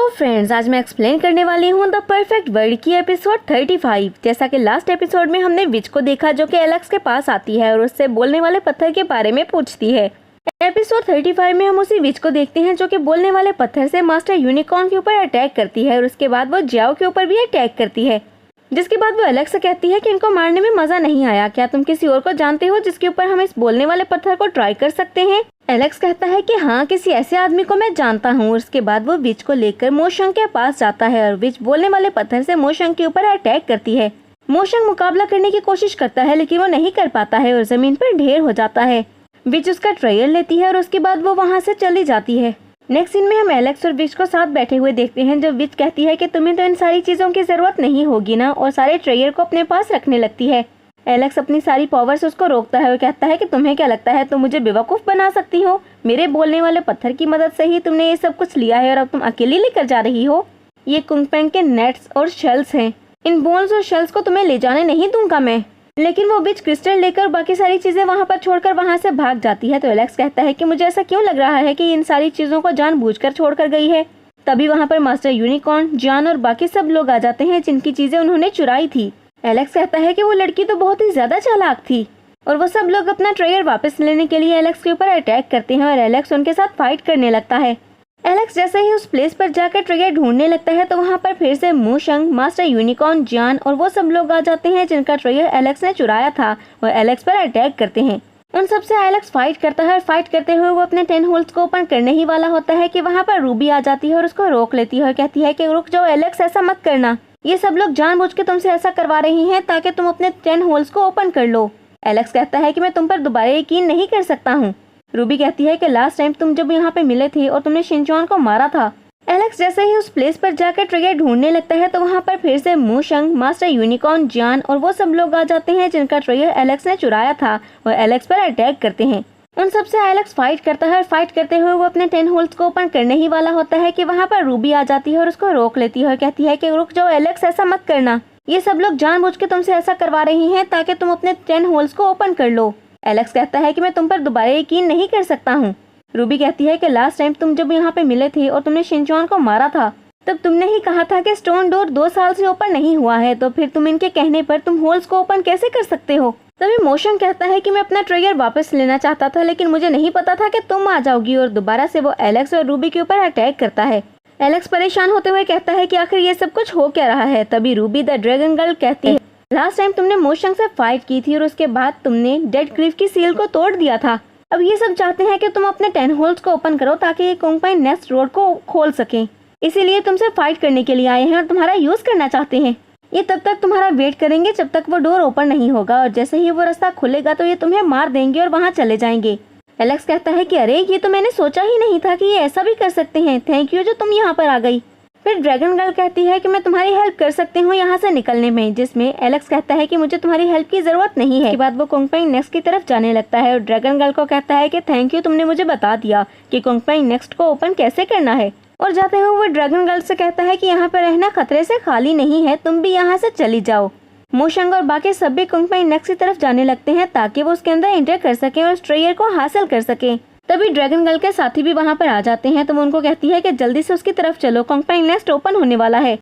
तो फ्रेंड्स, आज मैं एक्सप्लेन करने वाली हूँ द परफेक्ट वर्ल्ड की एपिसोड 35। जैसा कि लास्ट एपिसोड में हमने विच को देखा जो कि एलेक्स के पास आती है और उससे बोलने वाले पत्थर के बारे में पूछती है। एपिसोड 35 में हम उसी विच को देखते हैं जो कि बोलने वाले पत्थर से मास्टर यूनिकॉर्न के ऊपर अटैक करती है और उसके बाद वो जियाओ के ऊपर भी अटैक करती है। जिसके बाद वो एलेक्स से कहती है कि इनको मारने में मजा नहीं आया, क्या तुम किसी और को जानते हो जिसके ऊपर हम इस बोलने वाले पत्थर को ट्राई कर सकते हैं। एलेक्स कहता है कि हाँ, किसी ऐसे आदमी को मैं जानता हूँ। उसके बाद वो विच को लेकर मोशंग के पास जाता है और विच बोलने वाले पत्थर से मोशंग के ऊपर अटैक करती है। मोशंग मुकाबला करने की कोशिश करता है लेकिन वो नहीं कर पाता है और जमीन पर ढेर हो जाता है। विच उसका ट्रायल लेती है और उसके बाद वो वहाँ से चली जाती है। नेक्स्ट सीन में हम एलेक्स और विच को साथ बैठे हुए देखते हैं जब विच कहती है कि तुम्हें तो इन सारी चीजों की जरूरत नहीं होगी ना, और सारे ट्रेयर को अपने पास रखने लगती है। एलेक्स अपनी सारी पावर से उसको रोकता है और कहता है कि तुम्हें क्या लगता है तुम मुझे बेवकूफ बना सकती हो? मेरे बोलने वाले पत्थर की मदद से ही तुमने ये सब कुछ लिया है और अब तुम अकेली लेकर जा रही हो। ये कुंगपेंग के नेट्स और शेल्स हैं। इन बोन्स और शेल्स को तुम्हें ले जाने नहीं दूंगा मैं। लेकिन वो विच क्रिस्टल लेकर बाकी सारी चीजें वहाँ पर छोड़कर वहाँ से भाग जाती है। तो एलेक्स कहता है कि मुझे ऐसा क्यों लग रहा है कि इन सारी चीजों को जानबूझकर छोड़कर गई है। तभी वहाँ पर मास्टर यूनिकॉर्न, जॉन और बाकी सब लोग आ जाते हैं जिनकी चीजें उन्होंने चुराई थी। एलेक्स कहता है कि वो लड़की तो बहुत ही ज्यादा चालाक थी और वो सब लोग अपना ट्रेयर वापस लेने के लिए एलेक्स के ऊपर अटैक करते हैं और एलेक्स उनके साथ फाइट करने लगता है। एलेक्स जैसे ही उस प्लेस पर जाकर ट्रेयर ढूंढने लगता है तो वहाँ पर फिर से मोशंग, मास्टर यूनिकॉर्न, जॉन और वो सब लोग आ जाते हैं जिनका ट्रेयर एलेक्स ने चुराया था और एलेक्स पर अटैक करते हैं। उन सबसे एलेक्स फाइट करता है और फाइट करते हुए वो अपने 10 होल्स को ओपन करने ही वाला होता है कि वहाँ पर रूबी आ जाती है और उसको रोक लेती है और कहती है कि रुक जाओ एलेक्स, ऐसा मत करना। ये सब लोग जानबूझ के तुमसे ऐसा करवा रही हैं ताकि तुम अपने 10 होल्स को ओपन कर लो। एलेक्स कहता है कि मैं तुम पर दोबारा यकीन नहीं कर सकता हूँ। रूबी कहती है कि लास्ट टाइम तुम जब यहाँ पे मिले थे और तुमने शिनचॉन को मारा था। एलेक्स जैसे ही उस प्लेस पर जाकर ट्रेयर ढूंढने लगता है तो वहाँ पर फिर से मोशंग, मास्टर यूनिकॉर्न, जॉन और वो सब लोग आ जाते हैं जिनका ट्रेयर एलेक्स ने चुराया था और एलेक्स पर अटैक करते हैं। उन सबसे एलेक्स फाइट करता है और फाइट करते हुए वो अपने 10 होल्स को ओपन करने ही वाला होता है कि वहाँ पर रूबी आ जाती है और उसको रोक लेती है और कहती है कि रुक जाओ एलेक्स, ऐसा मत करना। ये सब लोग जानबूझ के तुमसे ऐसा करवा रही हैं ताकि तुम अपने 10 होल्स को ओपन कर लो। एलेक्स कहता है कि मैं तुम पर दोबारा यकीन नहीं कर सकता हूँ। रूबी कहती है कि लास्ट टाइम तुम जब यहाँ पे मिले थे और तुमने शिनचॉन को मारा था तब तुमने ही कहा था कि स्टोन डोर 2 साल से ओपन नहीं हुआ है, तो फिर तुम इनके कहने पर तुम होल्स को ओपन कैसे कर सकते हो? तभी मोशन कहता है कि मैं अपना ट्रेयर वापस लेना चाहता था लेकिन मुझे नहीं पता था कि तुम आ जाओगी, और दोबारा से वो एलेक्स और रूबी के ऊपर अटैक करता है। एलेक्स परेशान होते हुए कहता है कि आखिर ये सब कुछ हो क्या रहा है। तभी रूबी द ड्रैगन गर्ल कहती है, लास्ट टाइम तुमने मोशंग से फाइट की थी और उसके बाद तुमने डेड क्रीफ की सील को तोड़ दिया था। अब ये सब चाहते हैं कि तुम अपने 10 होल्स को ओपन करो ताकि ये कुंगपेंग नेस्ट रोड को खोल सकें। इसीलिए तुमसे फाइट करने के लिए आए हैं और तुम्हारा यूज करना चाहते हैं। ये तब तक तुम्हारा वेट करेंगे जब तक वो डोर ओपन नहीं होगा, और जैसे ही वो रास्ता खुलेगा तो ये तुम्हें मार देंगे और वहाँ चले जाएंगे। एलेक्स कहता है कि अरे, ये तो मैंने सोचा ही नहीं था कि ये ऐसा भी कर सकते हैं। थैंक यू जो तुम यहाँ पर आ गई। फिर ड्रैगन गर्ल कहती है कि मैं तुम्हारी हेल्प कर सकती हूँ यहाँ से निकलने में, जिसमें एलेक्स कहता है कि मुझे तुम्हारी हेल्प की जरूरत नहीं है। इसके बाद वो कुंगपेंग नेक्स्ट की तरफ जाने लगता है और ड्रैगन गर्ल को कहता है कि थैंक यू, तुमने मुझे बता दिया कि कुंगपेंग नेक्स्ट को ओपन कैसे करना है। और जाते हुए वो ड्रैगन गर्ल से कहता है कि यहाँ पर रहना खतरे से खाली नहीं है, तुम भी यहाँ से चली जाओ। मोशंग और बाकी सभी कुंगपेंग नेक्स्ट की तरफ जाने लगते हैं ताकि वो उसके अंदर एंटर कर सके और ट्रेयर को हासिल कर सके। तभी ड्रैगन गर्ल के साथी भी वहाँ पर आ जाते हैं तो वो उनको कहती है कि जल्दी से उसकी तरफ चलो, कुंगपेंग नेक्स्ट ओपन होने वाला है।